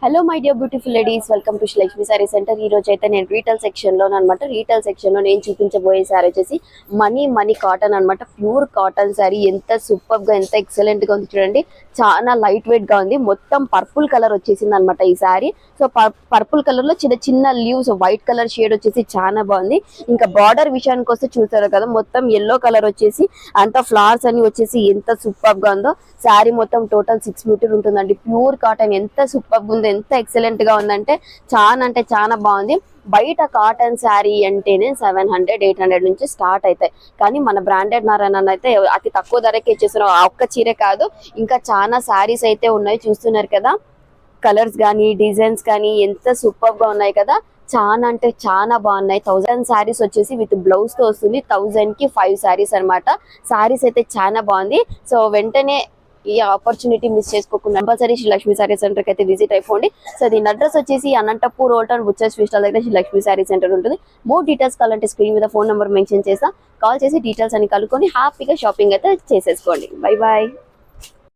Hello my dear beautiful ladies, welcome to Lakshmi sari centre. ఈ రోజు అయితే నేను రీటైల్ సెక్షన్ లో అనమాట. రీటైల్ సెక్షన్ లో నేను చూపించబోయే సారీ వచ్చేసి మనీ కాటన్ అనమాట. Pure cotton sorry. ఎంత సూపర్ గా, ఎంత ఎక్సలెంట్ గా ఉంది చూడండి. చాలా లైట్ వెయిట్ గా ఉంది. మొత్తం పర్పుల్ కలర్ వచ్చేసింది అనమాట ఈ సారీ. సో పర్పుల్ కలర్ లో చిన్న చిన్న లీవ్స్, వైట్ కలర్ షేడ్ వచ్చేసి చాలా బాగుంది. ఇంకా బార్డర్ విషయానికి వస్తే చూసారు కదా, మొత్తం ఎల్లో కలర్ వచ్చేసి అంత ఫ్లవర్స్ అని వచ్చేసి ఎంత సూపర్ గా ఉందో. సారీ మొత్తం టోటల్ 6 మీటర్ ఉంటుందండి. Pure cotton. ఎంత సూపర్ ఉంది, ఎంత ఎక్సలెంట్ గా ఉందంటే చాలా బాగుంది. బయట కాటన్ శారీ అంటేనే 700-800 నుంచి స్టార్ట్ అవుతాయి. కానీ మన బ్రాండెడ్ నారాయణ అయితే అతి తక్కువ ధరకే ఇచ్చేస్తున్నారు. ఆ ఒక్క చీరే కాదు, ఇంకా చాలా శారీస్ అయితే ఉన్నాయి. చూస్తున్నారు కదా, కలర్స్ కానీ డిజైన్స్ కానీ ఎంత సూపర్ గా ఉన్నాయి కదా. చాలా అంటే చాలా బాగున్నాయి. 1000 శారీస్ వచ్చేసి విత్ బ్లౌజ్ తో వస్తుంది. 1000 కి 5 శారీస్ అనమాట. శారీస్ అయితే చాలా బాగుంది. సో వెంటనే ఈ ఆపర్చునిటీ మిస్ చేసుకోకుండా కంపల్సరీ శ్రీ లక్ష్మీ సారీ సెంటర్ కి అయితే విజిట్ అయిపోండి. సో దీని అడ్రస్ వచ్చేసి Anantapur road and butcher sweet stall దగ్గర శ్రీ లక్ష్మీ సారీ సెంటర్ ఉంటుంది. మోర్ డీటెయిల్స్ కావాలంటే స్క్రీన్ మీద ఫోన్ నెంబర్ మెన్షన్ చేస్తా. కాల్ చేసి డీటెయిల్స్ అని కనుక్కొని హ్యాపీగా షాపింగ్ అయితే చేసేసుకోండి. Bye bye.